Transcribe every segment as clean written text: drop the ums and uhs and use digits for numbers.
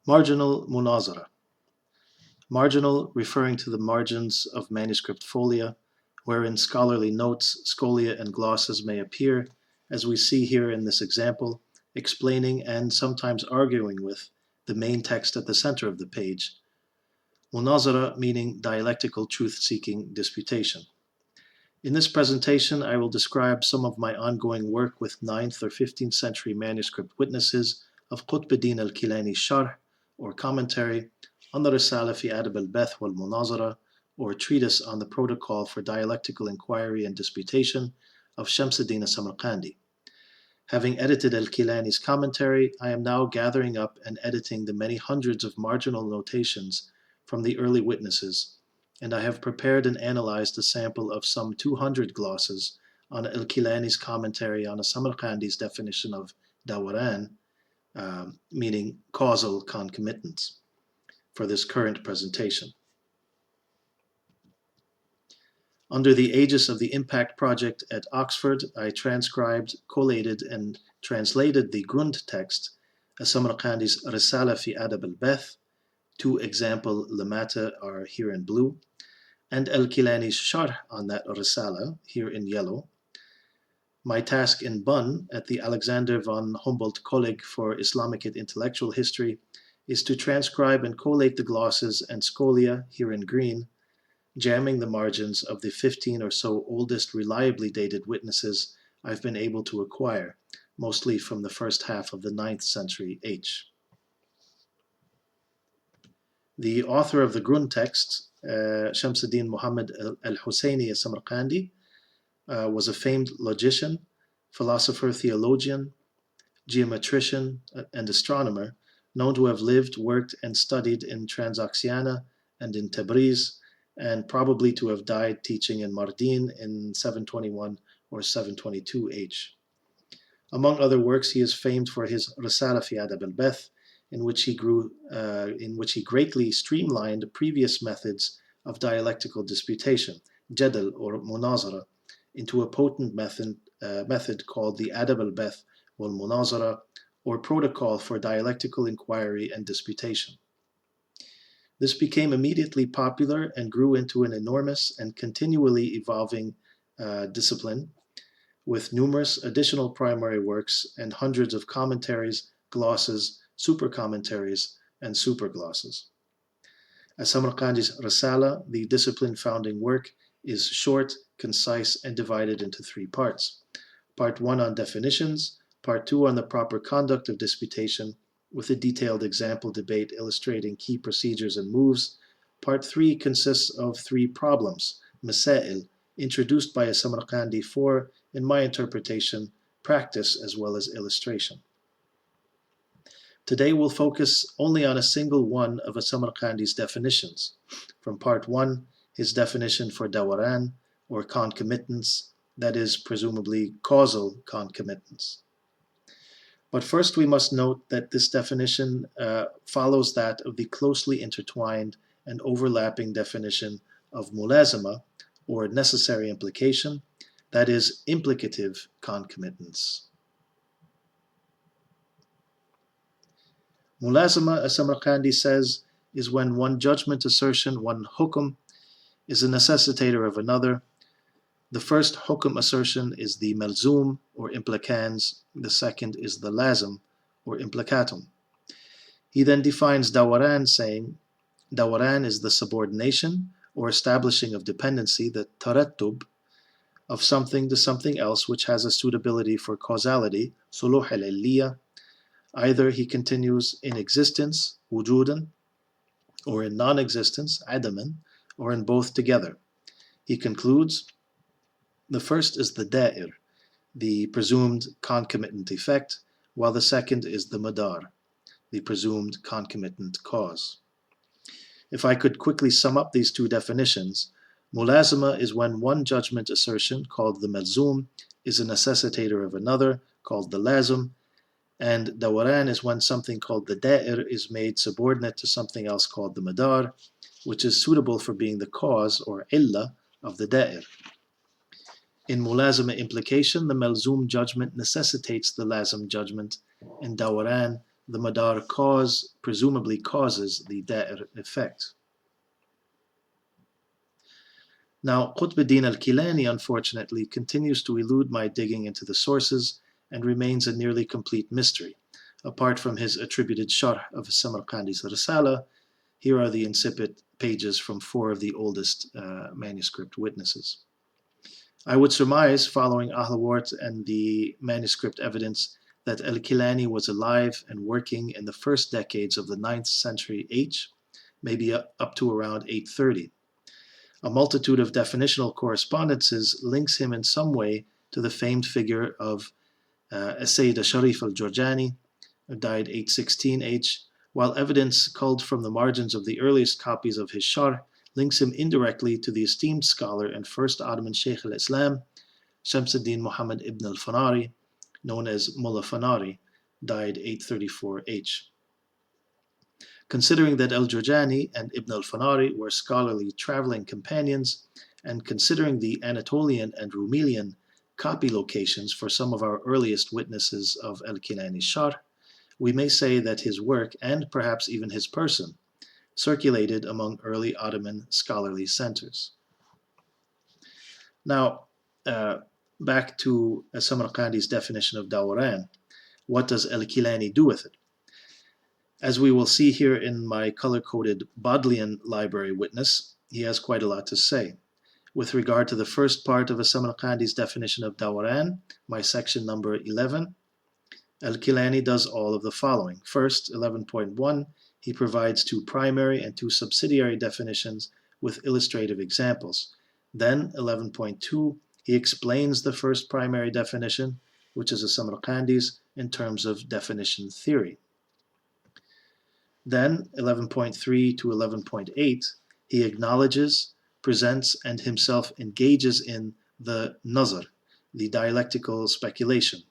Marginal Munāẓara. Marginal referring to the margins of manuscript folia, wherein scholarly notes, scholia, and glosses may appear, as we see here in this example, explaining and sometimes arguing with the main text at the center of the page. Munāẓara meaning dialectical truth-seeking disputation. In this presentation, I will describe some of my ongoing work with 9th or 15th century manuscript witnesses of Quṭb al-Kīlānī sharh, or commentary, on the Risāla fi Ādāb al-Baḥth wal-Munāẓara, or treatise on the protocol for dialectical inquiry and disputation of Shamsuddin al-Samarqandī. Having edited al-Kīlānī's commentary, I am now gathering up and editing the many hundreds of marginal notations from the early witnesses, and I have prepared and analyzed a sample of some 200 glosses on al-Kīlānī's commentary on al-Samarqandī's definition of dawarān, meaning causal concomitants, for this current presentation. Under the aegis of the Impact Project at Oxford, I transcribed, collated, and translated the Grund text, al-Samarqandī's Risāla fi Ādāb al-Baḥth, 2 example lemata are here in blue, and al-Kīlānī's sharh on that Risāla, here in yellow. My task in Bonn at the Alexander von Humboldt College for Islamic and Intellectual History is to transcribe and collate the glosses and scholia, here in green, jamming the margins of the 15 or so oldest reliably dated witnesses I've been able to acquire, mostly from the first half of the 9th century H. The author of the Grund text, Shamsuddin Muhammad al-Husayni al-Samarqandī, was a famed logician, philosopher, theologian, geometrician, and astronomer, known to have lived, worked, and studied in Transoxiana and in Tabriz, and probably to have died teaching in Mardin in 721 or 722 H. Among other works, he is famed for his Risāla fi Ādāb al-Baḥth, in which he greatly streamlined previous methods of dialectical disputation, jadal or munāẓara, into a potent method called the Ādāb al-Baḥth wal-Munāẓara, or protocol for dialectical inquiry and disputation. This became immediately popular and grew into an enormous and continually evolving discipline, with numerous additional primary works and hundreds of commentaries, glosses, super commentaries, and super glosses. As-Samarqandī's Risāla, the discipline founding work, is short, concise, and divided into 3 parts. Part 1 on definitions, Part 2 on the proper conduct of disputation, with a detailed example debate illustrating key procedures and moves. Part 3 consists of 3 problems, masail, introduced by As-Samarqandī for, in my interpretation, practice as well as illustration. Today we'll focus only on a single one of As-Samarqandī's definitions. From Part 1, his definition for dawarān, or concomitants, that is, presumably causal concomitants. But first we must note that this definition follows that of the closely intertwined and overlapping definition of mulāzama, or necessary implication, that is, implicative concomitants. Mulāzama, as Samarqandī says, is when one judgment assertion, one hukum, is a necessitator of another. The first hukum assertion is the malzum, or implicans. The second is the lazim, or implicatum. He then defines dawarān, saying, dawarān is the subordination, or establishing of dependency, the tarattub, of something to something else which has a suitability for causality, suluh al-illiyya. Either, he continues, in existence, wujudan, or in non-existence, adaman, or in both together. He concludes, the first is the da'ir, the presumed concomitant effect, while the second is the madar, the presumed concomitant cause. If I could quickly sum up these 2 definitions, mulāzama is when one judgment assertion, called the malzum, is a necessitator of another, called the lazim, and dawarān is when something called the da'ir is made subordinate to something else called the madar, which is suitable for being the cause, or illa, of the da'ir. In mulāzama implication, the malzum judgment necessitates the lazim judgment. In dawarān, the madar presumably causes the da'ir effect. Now, Quṭb al-Kīlānī, unfortunately, continues to elude my digging into the sources and remains a nearly complete mystery. Apart from his attributed sharh of Samarqandī's Risāla, here are the incipit pages from 4 of the oldest manuscript witnesses. I would surmise, following Ahlawart and the manuscript evidence, that al-Kīlānī was alive and working in the first decades of the 9th century H, maybe up to around 830. A multitude of definitional correspondences links him in some way to the famed figure of Sayyid Sharif al-Jurjani, who died 816 H, while evidence culled from the margins of the earliest copies of his Sharh links him indirectly to the esteemed scholar and first Ottoman Shaykh al-Islam, Shamsuddin Muhammad ibn al-Fanari, known as Mullah Fanari, died 834 H. Considering that al-Jurjani and Ibn al-Fanari were scholarly traveling companions, and considering the Anatolian and Rumelian copy locations for some of our earliest witnesses of al-Kīlānī's Sharh, we may say that his work, and perhaps even his person, circulated among early Ottoman scholarly centers. Now, back to Samarqandī's definition of dawarān. What does al-Kīlānī do with it? As we will see here in my color-coded Bodleian library witness, he has quite a lot to say. With regard to the first part of Samarqandī's definition of dawarān, my section number 11, al-Kīlānī does all of the following. First, 11.1, he provides 2 primary and 2 subsidiary definitions with illustrative examples. Then, 11.2, he explains the first primary definition, which is Samarqandī's, in terms of definition theory. Then, 11.3 to 11.8, he acknowledges, presents, and himself engages in the nazar, the dialectical speculation,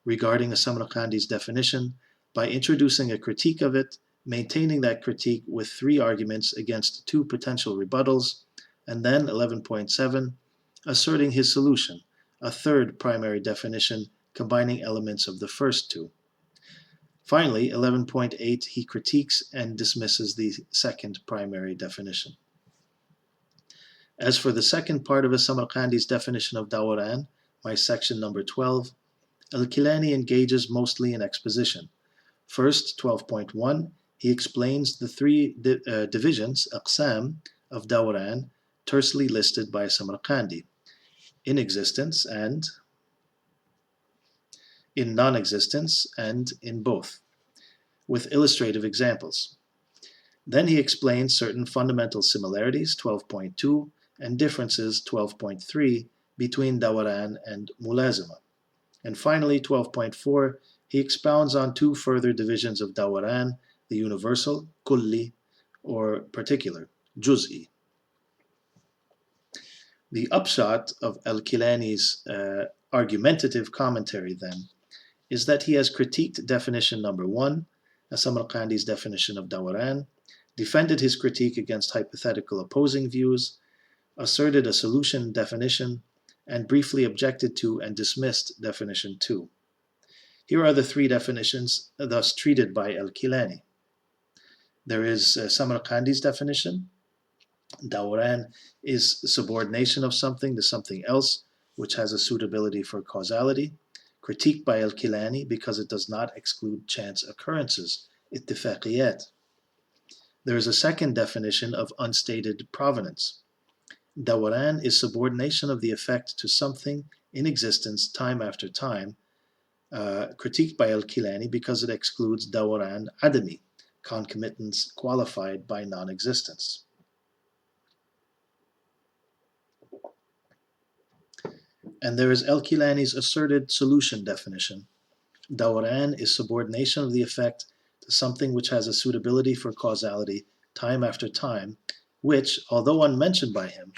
regarding Samarqandī's definition by introducing a critique of it, maintaining that critique with 3 arguments against 2 potential rebuttals, and then 11.7, asserting his solution, a 3rd primary definition combining elements of the first 2. Finally, 11.8, he critiques and dismisses the 2nd primary definition. As for the second part of Samarqandī's definition of dawarān, my section number 12, al-Kīlānī engages mostly in exposition. First, 12.1, he explains the 3 divisions, aqsam, of dawarān, tersely listed by Samarqandī: in existence and in non-existence and in both, with illustrative examples. Then he explains certain fundamental similarities, 12.2, and differences, 12.3, between dawarān and mulāzama. And finally, 12.4, he expounds on 2 further divisions of dawarān, the universal, kulli, or particular, juz'i. The upshot of al-Kīlānī's argumentative commentary, then, is that he has critiqued definition number 1, Samarqandī's definition of dawarān, defended his critique against hypothetical opposing views, asserted a solution definition, and briefly objected to and dismissed definition 2. Here are the 3 definitions thus treated by al-Kīlānī. There is Samarqandī's definition. Dawarān is subordination of something to something else, which has a suitability for causality, critiqued by al-Kīlānī because it does not exclude chance occurrences, ittifāqiyāt. There is a second definition of unstated provenance. Dawarān is subordination of the effect to something in existence time after time, critiqued by al-Kīlānī because it excludes dawarān adami, concomitance qualified by non-existence. And there is al-Kīlānī's asserted solution definition. Dawarān is subordination of the effect to something which has a suitability for causality time after time, which, although unmentioned by him,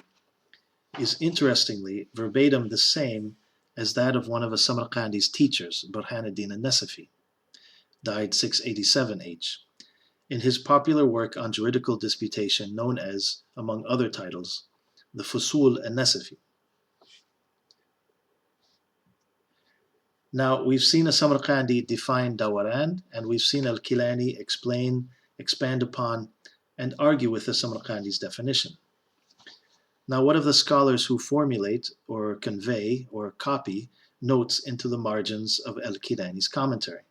is interestingly verbatim the same as that of one of Samarqandī's teachers, Burhanuddin al-Nasafi, died 687 H, in his popular work on juridical disputation known as, among other titles, the Fusul al-Nasafi. Now, we've seen al-Samarqandī define dawarān, and we've seen al-Kīlānī explain, expand upon, and argue with the Samarqandī's definition. Now, what of the scholars who formulate or convey or copy notes into the margins of al-Kīlānī's commentary?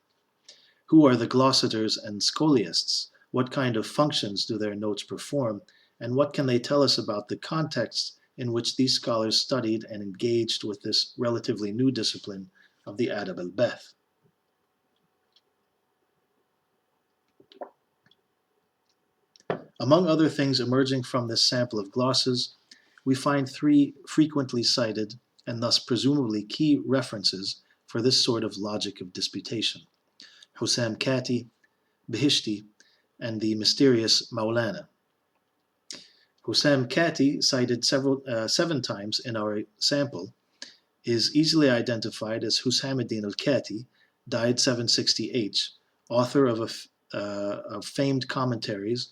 Who are the glossators and scholiasts? What kind of functions do their notes perform? And what can they tell us about the context in which these scholars studied and engaged with this relatively new discipline of the Ādāb al-Baḥth? Among other things emerging from this sample of glosses, we find three frequently cited and thus presumably key references for this sort of logic of disputation: Hussam Kati, Bihishti, and the mysterious Maulana. Hussam Kati, cited 7 times in our sample, is easily identified as Husamuddin al-Kati, died 760 H, author of famed commentaries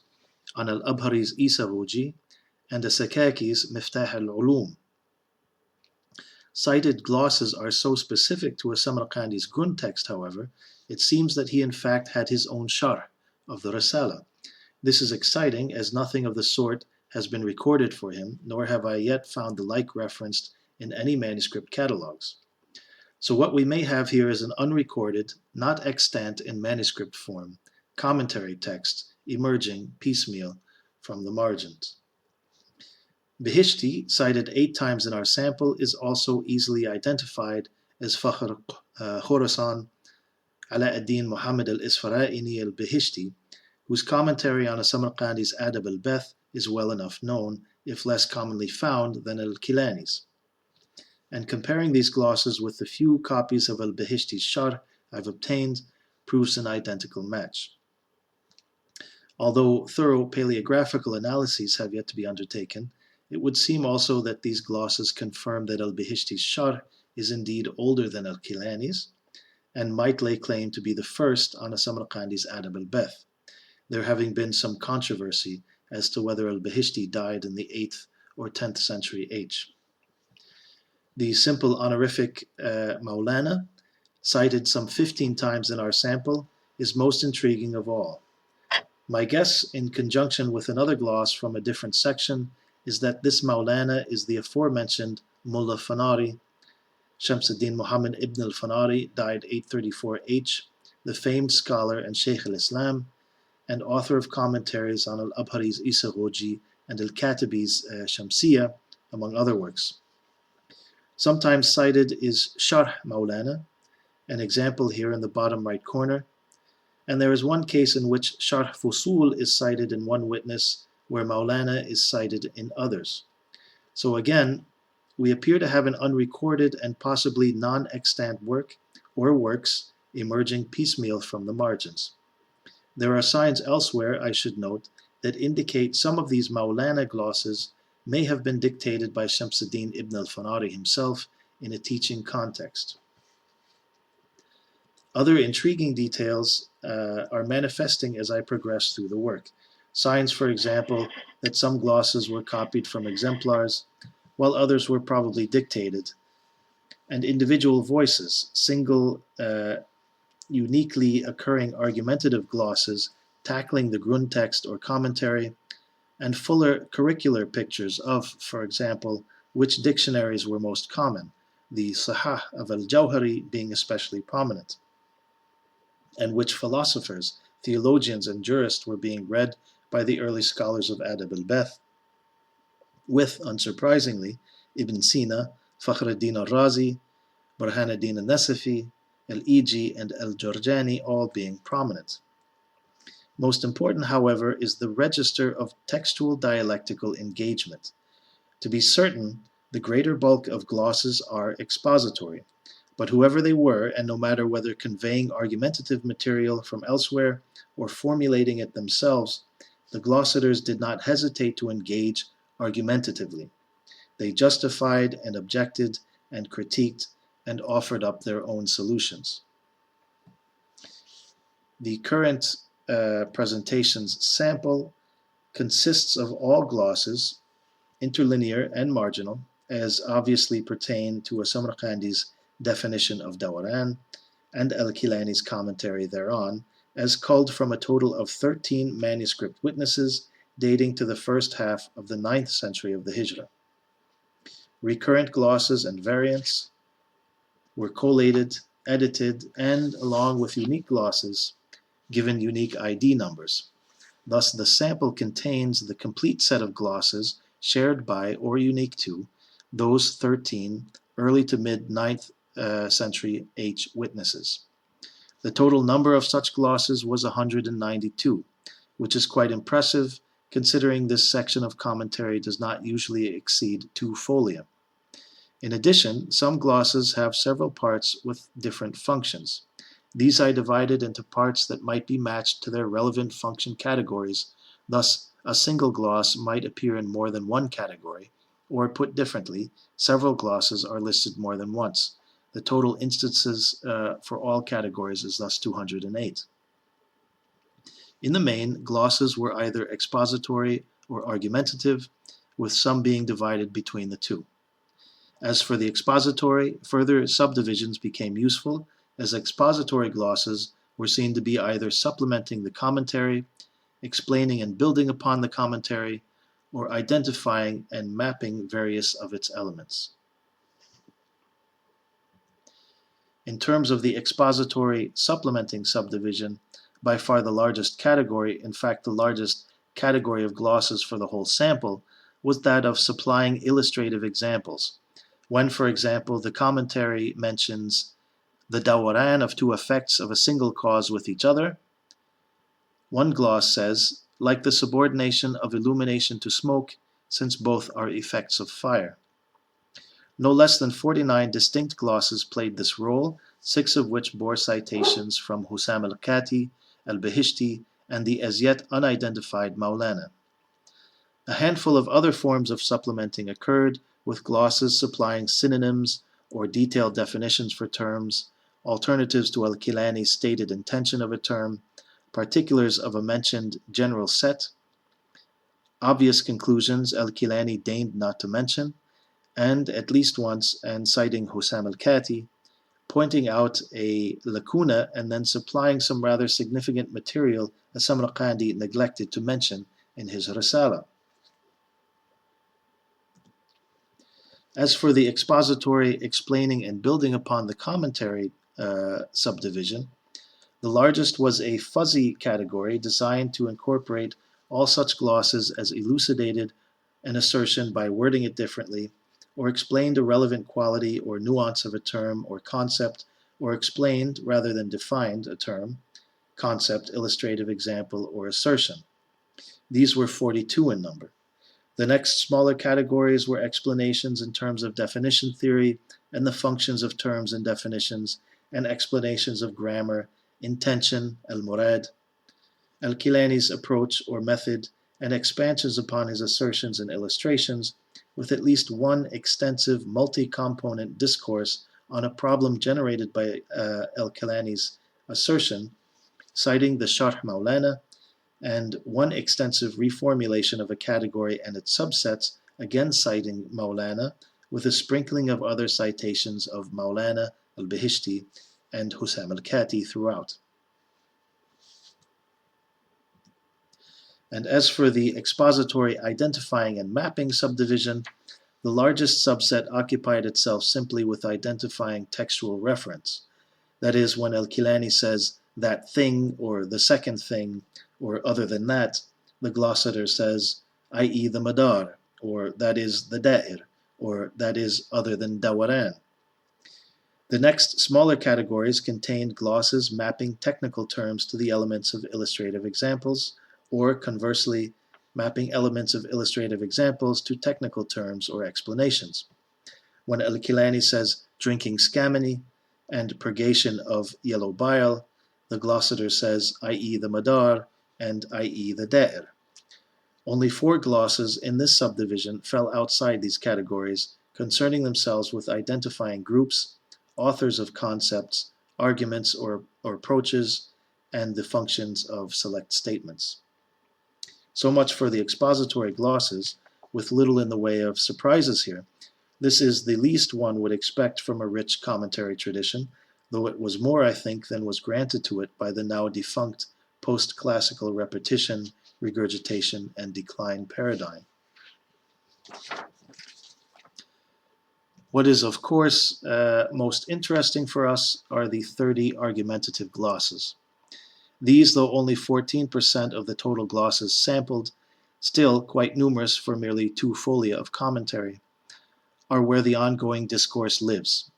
on al-Abhari's Isavuji and the Sakaki's Miftah al-Ulum. Cited glosses are so specific to Samarqandī's Grund text, however, it seems that he in fact had his own sharh of the Risāla. This is exciting, as nothing of the sort has been recorded for him, nor have I yet found the like referenced in any manuscript catalogues. So what we may have here is an unrecorded, not extant in manuscript form, commentary text emerging piecemeal from the margins. Bihishti, cited 8 times in our sample, is also easily identified as Fakhr Khurasan Ala ad-Din Muhammad al-Isfarā'ini al-Bihishti, whose commentary on Samarqandī's Ādāb al-Baḥth is well enough known, if less commonly found than al-Kīlānī's. And comparing these glosses with the few copies of al-Bihishti's sharh I've obtained proves an identical match. Although thorough paleographical analyses have yet to be undertaken, it would seem also that these glosses confirm that al-Bihishti's sharh is indeed older than al-Kīlānī's, and might lay claim to be the first on Samarqandī's Ādāb al-Baḥth, there having been some controversy as to whether al-Bihishti died in the 8th or 10th century H. The simple honorific Maulana, cited some 15 times in our sample, is most intriguing of all. My guess, in conjunction with another gloss from a different section, is that this Maulana is the aforementioned Mullah Fanari, Shamsuddin Muhammad ibn al-Fanari, died 834 H, the famed scholar and Shaykh al-Islam, and author of commentaries on al-Abhari's Isavuji and al-Katibi's Shamsiyya, among other works. Sometimes cited is Sharh Maulana, an example here in the bottom right corner, and there is one case in which Sharh Fusul is cited in one witness, where Maulana is cited in others. So again, we appear to have an unrecorded and possibly non-extant work or works emerging piecemeal from the margins. There are signs elsewhere, I should note, that indicate some of these Maulana glosses may have been dictated by Shamsuddin ibn al-Fanari himself in a teaching context. Other intriguing details are manifesting as I progress through the work. Signs, for example, that some glosses were copied from exemplars, while others were probably dictated, and individual voices, single, uniquely occurring argumentative glosses tackling the Grund text or commentary, and fuller curricular pictures of, for example, which dictionaries were most common, the Sahah of al-Jawhari being especially prominent, and which philosophers, theologians, and jurists were being read by the early scholars of Ādāb al-Baḥth, with, unsurprisingly, Ibn Sina, Fakhruddin al-Razi, Burhanuddin al-Nasafi, al-Iji, and al-Jurjani all being prominent. Most important, however, is the register of textual dialectical engagement. To be certain, the greater bulk of glosses are expository, but whoever they were, and no matter whether conveying argumentative material from elsewhere or formulating it themselves, the glossators did not hesitate to engage argumentatively. They justified and objected and critiqued and offered up their own solutions. The current presentation's sample consists of all glosses, interlinear and marginal, as obviously pertain to Samarqandī's definition of dawarān, and al-Kīlānī's commentary thereon, as culled from a total of 13 manuscript witnesses dating to the first half of the 9th century of the Hijrah. Recurrent glosses and variants were collated, edited, and, along with unique glosses, given unique ID numbers. Thus, the sample contains the complete set of glosses shared by or unique to those 13 early to mid 9th century H witnesses. The total number of such glosses was 192, which is quite impressive considering this section of commentary does not usually exceed 2 folia. In addition, some glosses have several parts with different functions. These I divided into parts that might be matched to their relevant function categories. Thus, a single gloss might appear in more than one category, or put differently, several glosses are listed more than once. The total instances for all categories is thus 208. In the main, glosses were either expository or argumentative, with some being divided between the two. As for the expository, further subdivisions became useful, as expository glosses were seen to be either supplementing the commentary, explaining and building upon the commentary, or identifying and mapping various of its elements. In terms of the expository supplementing subdivision, by far the largest category, in fact the largest category of glosses for the whole sample, was that of supplying illustrative examples. When, for example, the commentary mentions the dawarān of two effects of a single cause with each other, one gloss says, like the subordination of illumination to smoke, since both are effects of fire. No less than 49 distinct glosses played this role, 6 of which bore citations from Hussam al-Kati, al-Bihishti, and the as yet unidentified Maulana. A handful of other forms of supplementing occurred, with glosses supplying synonyms or detailed definitions for terms, alternatives to al-Kīlānī's stated intention of a term, particulars of a mentioned general set, obvious conclusions al-Kīlānī deigned not to mention, and at least once, and citing Hussam al-Kati, pointing out a lacuna and then supplying some rather significant material al-Samarqandī neglected to mention in his Risāla. As for the expository, explaining and building upon the commentary subdivision, the largest was a fuzzy category designed to incorporate all such glosses as elucidated an assertion by wording it differently, or explained a relevant quality or nuance of a term or concept, or explained, rather than defined, a term, concept, illustrative example, or assertion. These were 42 in number. The next smaller categories were explanations in terms of definition theory and the functions of terms and definitions, and explanations of grammar, intention, al-murad, al-Kīlānī's approach or method, and expansions upon his assertions and illustrations, with at least one extensive multi-component discourse on a problem generated by al-Kīlānī's assertion, citing the Sharh Maulana, and one extensive reformulation of a category and its subsets, again citing Maulana, with a sprinkling of other citations of Maulana, al-Bihishti, and Hussam al-Kati throughout. And as for the expository identifying and mapping subdivision, the largest subset occupied itself simply with identifying textual reference. That is, when al-Kīlānī says, that thing, or the second thing, or other than that, the glossator says, i.e. the madar, or that is the da'ir, or that is other than dawarān. The next smaller categories contained glosses mapping technical terms to the elements of illustrative examples, or conversely, mapping elements of illustrative examples to technical terms or explanations. When al-Kīlānī says drinking scamany and purgation of yellow bile, the glossator says, i.e. the madar, and i.e. the da'ir. Only 4 glosses in this subdivision fell outside these categories, concerning themselves with identifying groups, authors of concepts, arguments or approaches, and the functions of select statements. So much for the expository glosses, with little in the way of surprises here. This is the least one would expect from a rich commentary tradition, though it was more, I think, than was granted to it by the now defunct post-classical repetition, regurgitation, and decline paradigm. What is, of course, most interesting for us are the 30 argumentative glosses. These, though only 14% of the total glosses sampled, still quite numerous for merely 2 folia of commentary, are where the ongoing discourse lives.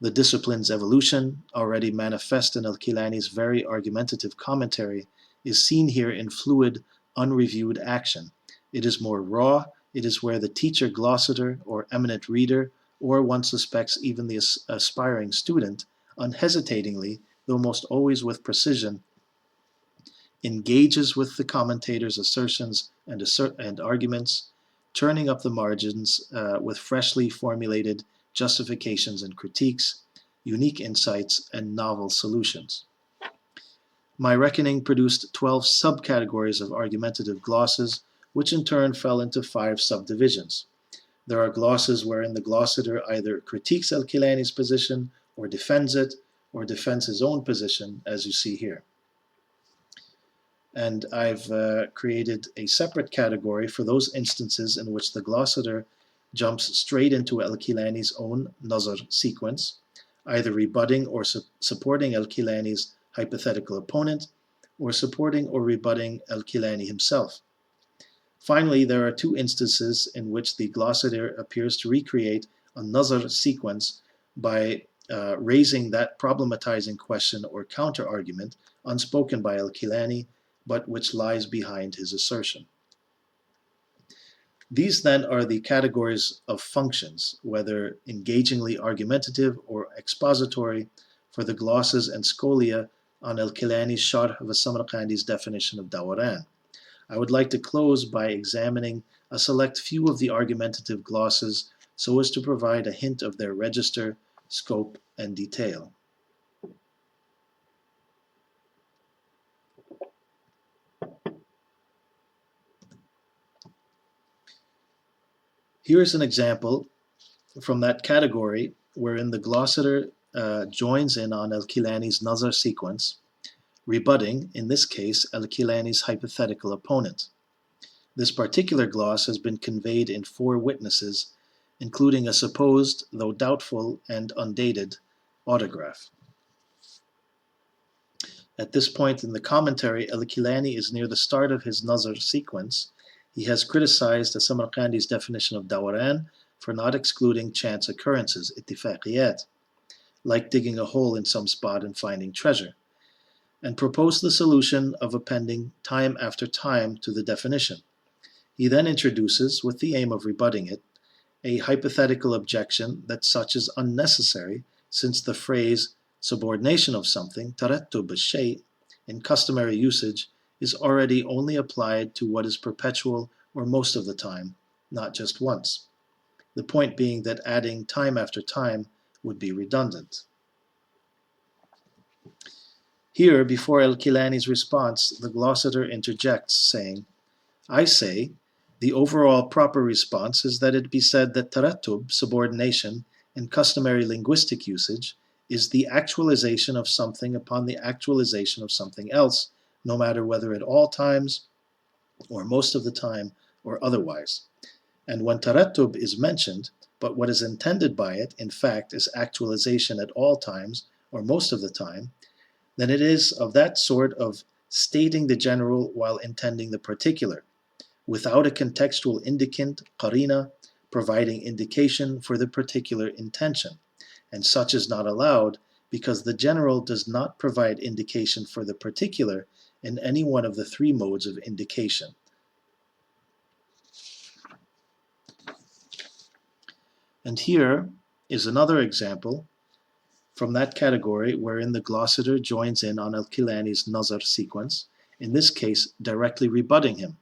The discipline's evolution, already manifest in al-Kīlānī's very argumentative commentary, is seen here in fluid, unreviewed action. It is more raw, it is where the teacher glossator or eminent reader, or one suspects even the aspiring student, unhesitatingly, though most always with precision, engages with the commentator's assertions and arguments, turning up the margins with freshly formulated justifications and critiques, unique insights, and novel solutions. My reckoning produced 12 subcategories of argumentative glosses, which in turn fell into 5 subdivisions. There are glosses wherein the glossator either critiques al-Kīlānī's position, or defends it, or defends his own position, as you see here. And I've created a separate category for those instances in which the glossator jumps straight into al-Kīlānī's own nazar sequence, either rebutting or supporting al-Kīlānī's hypothetical opponent, or supporting or rebutting al-Kīlānī himself. Finally, there are 2 instances in which the glossator appears to recreate a nazar sequence by raising that problematizing question or counter-argument unspoken by al-Kīlānī, but which lies behind his assertion. These then are the categories of functions, whether engagingly argumentative or expository, for the glosses and scholia on al-Kīlānī's Sharh of al-Samarqandī's definition of dawarān. I would like to close by examining a select few of the argumentative glosses so as to provide a hint of their register, scope, and detail. Here is an example from that category wherein the glossator joins in on al-Kīlānī's nazar sequence, rebutting, in this case, al-Kīlānī's hypothetical opponent. This particular gloss has been conveyed in 4 witnesses, including a supposed, though doubtful and undated, autograph. At this point in the commentary, al-Kīlānī is near the start of his nazar sequence. He has criticized the Samarqandī's definition of dawarān for not excluding chance occurrences, ittifāqiyāt, like digging a hole in some spot and finding treasure, and proposed the solution of appending time after time to the definition. He then introduces, with the aim of rebutting it, a hypothetical objection that such is unnecessary, since the phrase subordination of something, taratub al-shay', in customary usage, is already only applied to what is perpetual or most of the time, not just once. The point being that adding time after time would be redundant. Here, before al-Kīlānī's response, the glossator interjects, saying, I say, the overall proper response is that it be said that taratub, subordination, in customary linguistic usage, is the actualization of something upon the actualization of something else, no matter whether at all times, or most of the time, or otherwise. And when taratub is mentioned, but what is intended by it, in fact, is actualization at all times, or most of the time, then it is of that sort of stating the general while intending the particular, without a contextual indicant, qarina, providing indication for the particular intention. And such is not allowed, because the general does not provide indication for the particular in any one of the 3 modes of indication. And here is another example from that category wherein the glossator joins in on al-Kīlānī's nazar sequence, in this case directly rebutting him.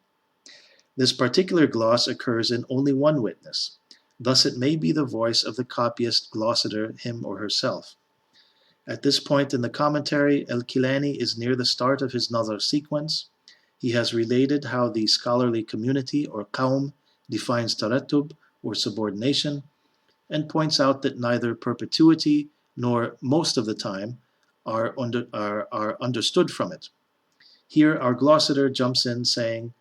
This particular gloss occurs in only 1 witness, thus it may be the voice of the copyist glossator, him or herself. At this point in the commentary, al-Kīlānī is near the start of his nazar sequence. He has related how the scholarly community or qawm defines taratub or subordination, and points out that neither perpetuity nor most of the time are understood from it. Here, our glosator jumps in saying,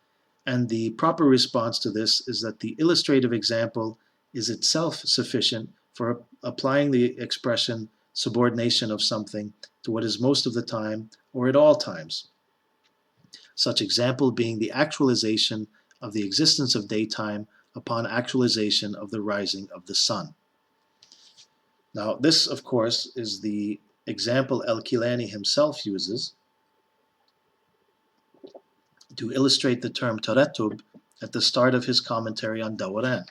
and the proper response to this is that the illustrative example is itself sufficient for applying the expression subordination of something to what is most of the time or at all times. Such example being the actualization of the existence of daytime upon actualization of the rising of the sun. Now, this, of course, is the example al-Kīlānī himself uses to illustrate the term taratub at the start of his commentary on dawarān.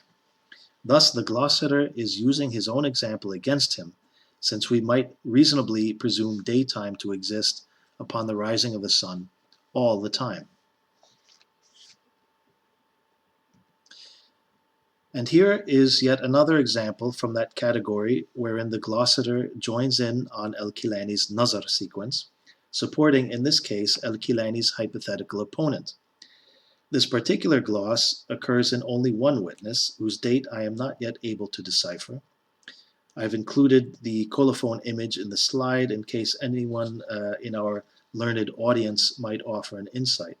Thus, the glosator is using his own example against him, since we might reasonably presume daytime to exist upon the rising of the sun all the time. And here is yet another example from that category wherein the glosator joins in on al-Kīlānī's nazar sequence, supporting in this case al-Kīlānī's hypothetical opponent. This particular gloss occurs in only one witness, whose date I am not yet able to decipher. I've included the colophone image in the slide in case anyone in our learned audience might offer an insight.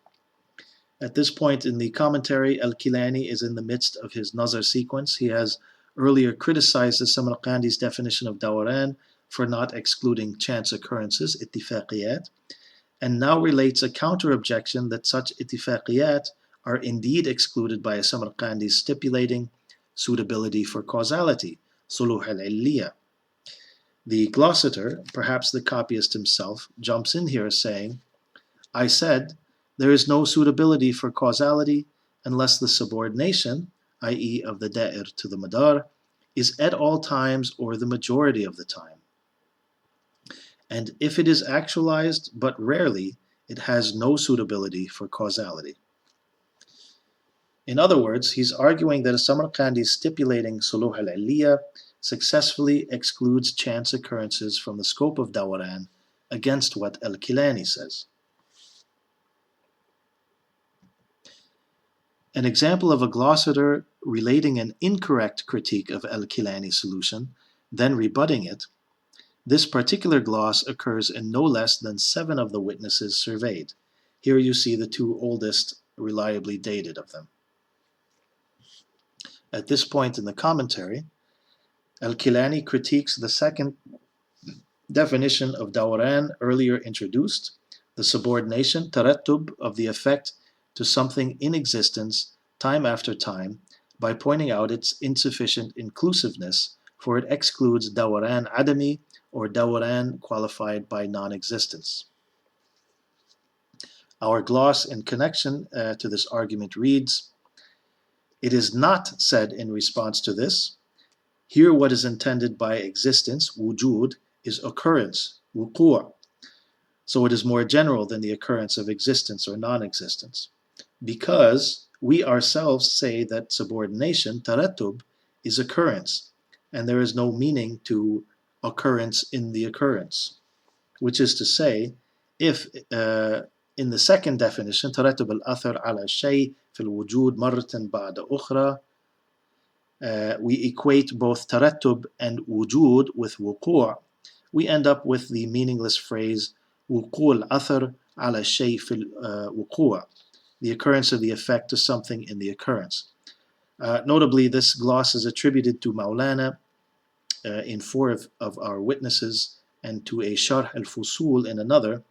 At this point in the commentary, al-Kīlānī is in the midst of his nazar sequence. He has earlier criticized the Samarqandī's definition of dawarān for not excluding chance occurrences, ittifāqiyāt, and now relates a counter-objection that such ittifāqiyāt are indeed excluded by a Samarqandī stipulating suitability for causality, suluh al-illiyya. The glosator, perhaps the copyist himself, jumps in here saying, I said, there is no suitability for causality unless the subordination, i.e. of the da'ir to the madar, is at all times or the majority of the time. And if it is actualized but rarely, it has no suitability for causality. In other words, he's arguing that a Samarqandī stipulating suluh al-illiyya successfully excludes chance occurrences from the scope of dawarān against what al-Kīlānī says. An example of a glosator relating an incorrect critique of al-Kīlānī's solution, then rebutting it, this particular gloss occurs in no less than 7 of the witnesses surveyed. Here you see the 2 oldest, reliably dated of them. At this point in the commentary, al-Kīlānī critiques the second definition of dawarān earlier introduced, the subordination, taratub, of the effect to something in existence time after time by pointing out its insufficient inclusiveness, for it excludes dawarān adami or dawarān qualified by non-existence. Our gloss in connection to this argument reads, it is not said in response to this, here what is intended by existence, wujud, is occurrence, wuqū'. So it is more general than the occurrence of existence or non-existence. Because we ourselves say that subordination, taratub, is occurrence, and there is no meaning to occurrence in the occurrence. Which is to say, if in the second definition, taratub al-athar ala shay fil wujud marratan ba'da ukhra, we equate both taratub and wujud with wuqū', we end up with the meaningless phrase wuqū' al-athar ala shay fil wuqū', the occurrence of the effect to something in the occurrence. Notably, this gloss is attributed to Maulana in 4 of our witnesses, and to a Sharh al-Fusul in another,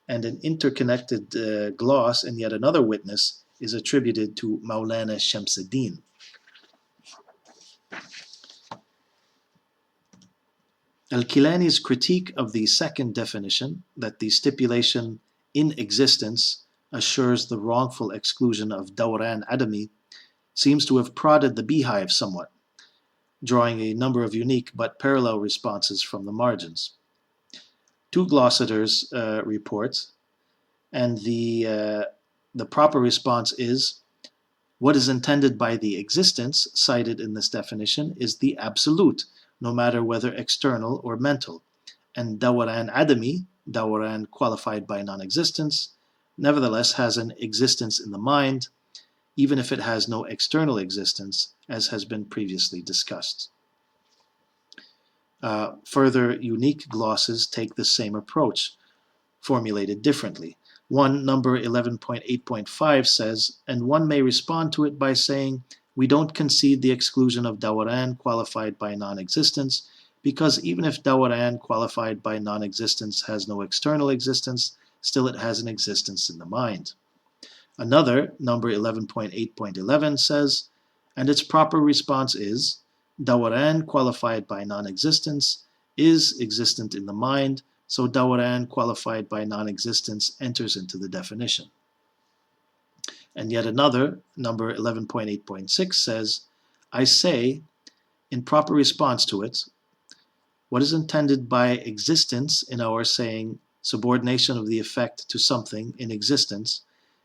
and an interconnected gloss in yet another witness is attributed to Maulana Shamsuddin. Al-Kīlānī's critique of the second definition, that the stipulation in existence assures the wrongful exclusion of dawarān adami, seems to have prodded the beehive somewhat, drawing a number of unique but parallel responses from the margins. 2 glossators report, and the proper response is, what is intended by the existence cited in this definition is the absolute, no matter whether external or mental, and dawarān adami, dawarān qualified by non-existence, nevertheless has an existence in the mind, even if it has no external existence, as has been previously discussed. Further unique glosses take the same approach, formulated differently. One, number 11.8.5 says, and one may respond to it by saying, we don't concede the exclusion of dawarān qualified by non-existence, because even if dawarān qualified by non-existence has no external existence, still it has an existence in the mind. Another, number 11.8.11 says, and its proper response is, dawarān qualified by non-existence is existent in the mind, so dawarān qualified by non-existence enters into the definition. And yet another, number 11.8.6 says, I say, in proper response to it, what is intended by existence in our saying subordination of the effect to something in existence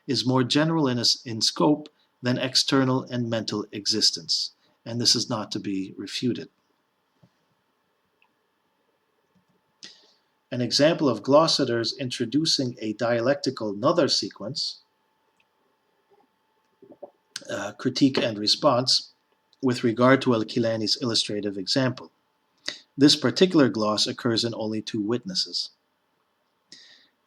is more general in scope than external and mental existence, and this is not to be refuted. An example of glossators introducing a dialectical Nadar sequence, critique and response, with regard to al-Kīlānī's illustrative example. This particular gloss occurs in only 2 witnesses.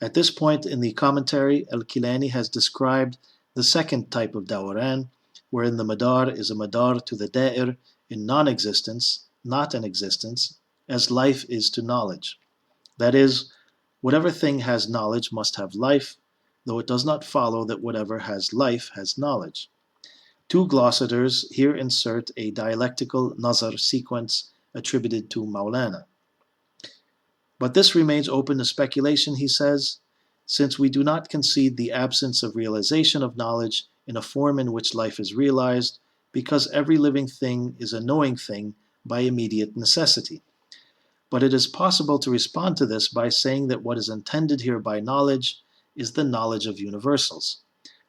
At this point in the commentary, al-Kīlānī has described the second type of dawarān, wherein the madar is a madar to the da'ir in non-existence, not in existence, as life is to knowledge. That is, whatever thing has knowledge must have life, though it does not follow that whatever has life has knowledge. 2 glossators here insert a dialectical nazar sequence attributed to Maulana. But this remains open to speculation, he says, since we do not concede the absence of realization of knowledge in a form in which life is realized, because every living thing is a knowing thing by immediate necessity. But it is possible to respond to this by saying that what is intended here by knowledge is the knowledge of universals.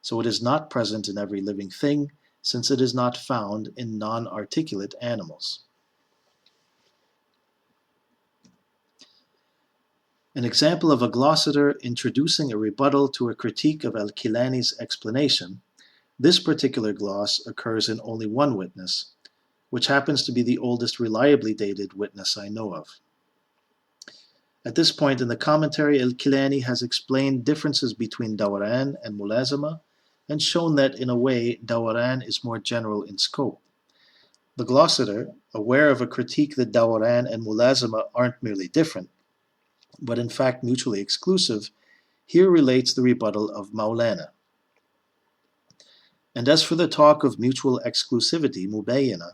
So it is not present in every living thing, since it is not found in non-articulate animals. An example of a glossator introducing a rebuttal to a critique of al-Kīlānī's explanation, this particular gloss occurs in only 1 witness, which happens to be the oldest reliably dated witness I know of. At this point in the commentary, al-Kīlānī has explained differences between dawarān and mulāzama, and shown that, in a way, dawarān is more general in scope. The glossator, aware of a critique that dawarān and mulāzama aren't merely different, but in fact mutually exclusive, here relates the rebuttal of Maulana. And as for the talk of mutual exclusivity, mubayyana,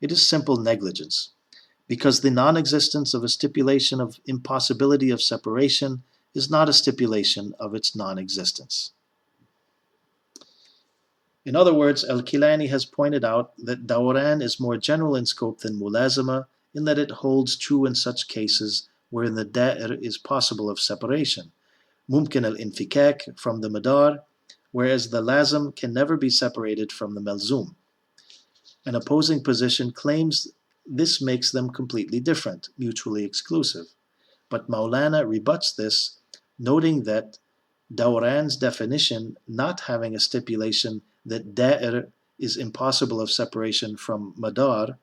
it is simple negligence, because the non-existence of a stipulation of impossibility of separation is not a stipulation of its non-existence. In other words, al-Kīlānī has pointed out that dawarān is more general in scope than mulāzama, in that it holds true in such cases wherein the da'ir is possible of separation, mumkin al-infikak from the madar, whereas the lazim can never be separated from the malzum. An opposing position claims this makes them completely different, mutually exclusive. But Maulana rebuts this, noting that dawarān's definition not having a stipulation that da'ir is impossible of separation from madar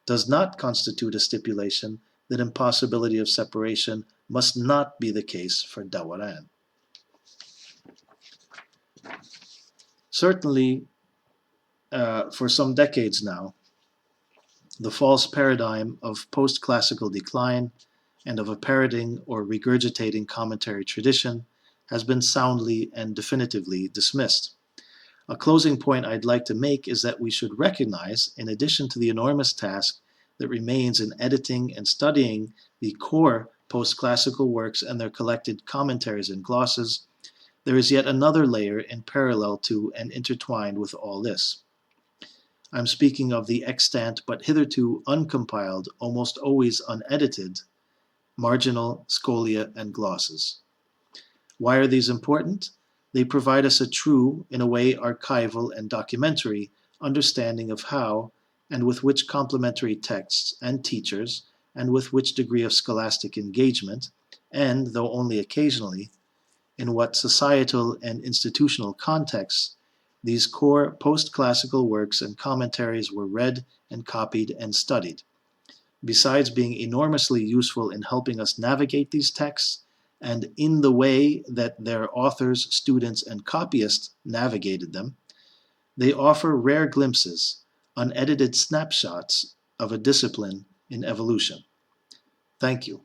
does not constitute a stipulation that impossibility of separation must not be the case for dawarān. Certainly, for some decades now, the false paradigm of post-classical decline and of a parroting or regurgitating commentary tradition has been soundly and definitively dismissed. A closing point I'd like to make is that we should recognize, in addition to the enormous task that remains in editing and studying the core post-classical works and their collected commentaries and glosses, there is yet another layer in parallel to and intertwined with all this. I'm speaking of the extant but hitherto uncompiled, almost always unedited, marginal, scholia, and glosses. Why are these important? They provide us a true, in a way archival and documentary, understanding of how, and with which complementary texts and teachers, and with which degree of scholastic engagement, and, though only occasionally, in what societal and institutional contexts, these core post-classical works and commentaries were read and copied and studied. Besides being enormously useful in helping us navigate these texts, and in the way that their authors, students, and copyists navigated them, they offer rare glimpses, unedited snapshots of a discipline in evolution. Thank you.